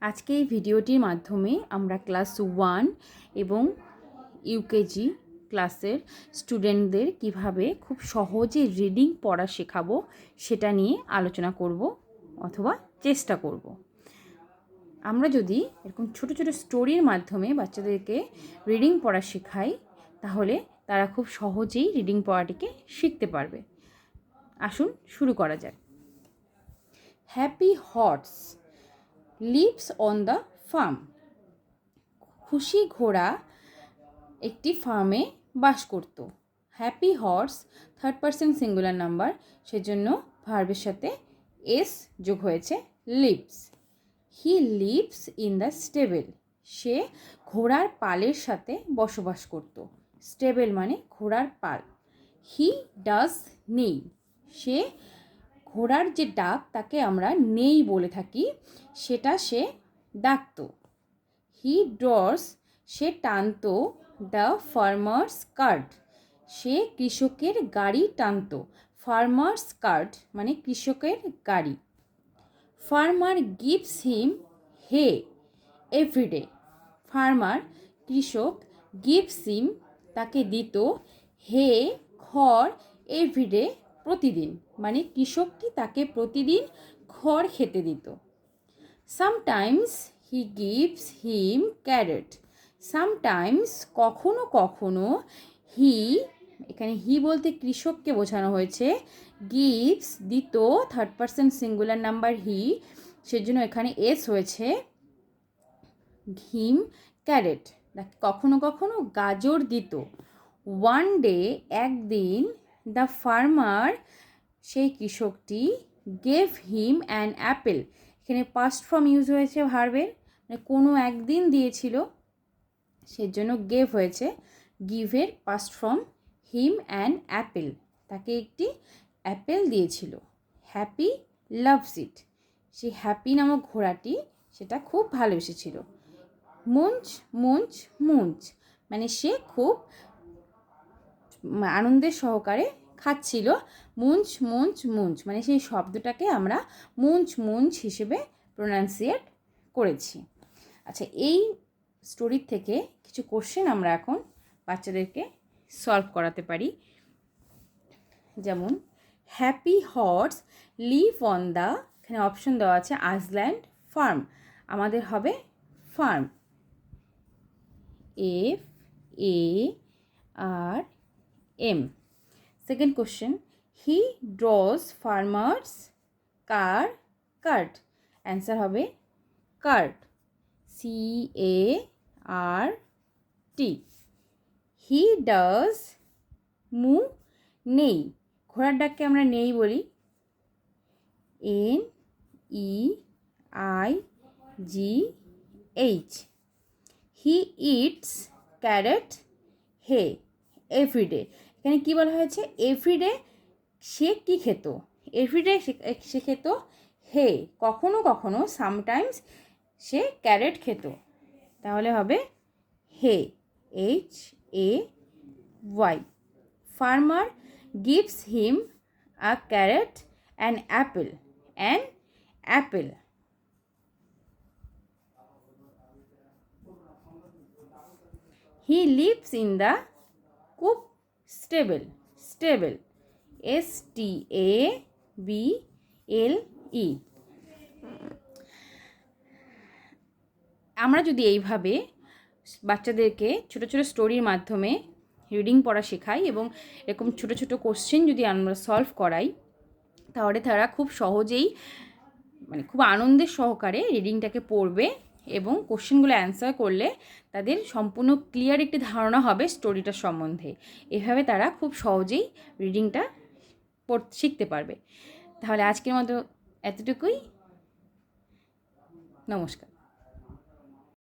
আজকে এই ভিডিওটির মাধ্যমে আমরা ক্লাস 1 এবং ইউকেজি ক্লাসের স্টুডেন্টদের কিভাবে খুব সহজে রিডিং পড়া শেখাবো সেটা নিয়ে আলোচনা করব অথবা চেষ্টা করব। আমরা যদি এরকম ছোট ছোট স্টোরির মাধ্যমে বাচ্চাদেরকে রিডিং পড়া শেখাই তাহলে তারা খুব সহজেই রিডিং পড়াটিকে শিখতে পারবে। আসুন শুরু করা যাক। Happy horse lives on the farm. খুশি ঘোড়া একটি ফার্মে বাস করত। Happy horse third person singular number, সেজন্য ভার্বের সাথে এস যোগ হয়েছে, lives. He lives in the stable. সে ঘোড়ার পালের সাথে বসবাস করত। স্টেবল মানে ঘোড়ার পাল। হি ডাজ নেই। সে ঘোড়ার যে ডাক তাকে আমরা নেই বলে থাকি, সেটা সে ডাকত। হি ড্রস, সে টানত দ্য ফার্মার্স কার্ট। সে কৃষকের গাড়ি টানত। ফার্মার্স কার্ট মানে কৃষকের গাড়ি। Farmer gives him hay everyday. Farmer কৃষক গিভস হিম তাকে দিত হে খড় এভরিডে প্রতিদিন, মানে কৃষকটি তাকে প্রতিদিন খড় খেতে দিত। Sometimes he gives him carrot. Sometimes কখনো কখনো হি, এখানে হি বলতে কৃষককে বোঝানো হয়েছে, গিভস দিত third person singular number he, সেজন্য এখানে এস হয়েছে, হিম ক্যারেট কখনো কখনো গাজর দিত। ওয়ান ডে একদিন, দ্য ফার্মার সেই কৃষকটি গেভ হিম অ্যান অ্যাপেল। এখানে পাস্ট ফর্ম ইউজ হয়েছে ভার্বের, মানে কোনো একদিন দিয়েছিল সেজন্য গেভ হয়েছে। গিভের past form him an apple, তাকে একটি অ্যাপেল দিয়েছিল। Happy loves it. সেই হ্যাপি নামক ঘোড়াটি সেটা খুব ভালোবেসেছিল। মুঞ্চ মুঞ্চ মুঞ্চ মানে সে খুব আনন্দের সহকারে খাচ্ছিল। মুঞ্চ মুঞ্চ মুঞ্চ মানে সেই শব্দটাকে আমরা মুঞ্চ মুঞ্চ হিসেবে প্রোনাউন্সিয়েট করেছি। আচ্ছা, এই স্টোরির থেকে কিছু কোশ্চেন আমরা এখন বাচ্চাদেরকে সলভ করাতে পারি। যেমন happy horse live on the, এখানে অপশন দেওয়া আছে আইসল্যান্ড ফার্ম, আমাদের হবে farm, FARM. Second question, he draws farmers cart. Answer হবে cart, CART. He does নেই, ঘোড়ার ডাককে আমরা নেই বলি, NEIGH. He eats carrot hay everyday. এখানে কী বলা হয়েছে? এভরিডে সে কী খেত? এভরিডে সে খেত হে। কখনো কখনো সামটাইমস সে ক্যারেট খেত, তাহলে হবে hay, HAY. Farmer gives him a carrot an apple, He lives in the coop stable, STABLE. আমরা যদি এইভাবে বাচ্চাদেরকে ছোট ছোট স্টোরির মাধ্যমে রিডিং পড়া শেখাই এবং এরকম ছোট ছোট কোশ্চেন যদি আমরা সলভ করাই, তাহলে তারা খুব সহজেই মানে খুব আনন্দের সহকারে রিডিংটাকে পড়বে এবং কোশ্চেনগুলো অ্যান্সার করলে তাদের সম্পূর্ণ ক্লিয়ার একটি ধারণা হবে স্টোরিটার সম্বন্ধে। এভাবে তারা খুব সহজেই রিডিংটা শিখতে পারবে। তাহলে আজকের মতো এতটুকুই। নমস্কার।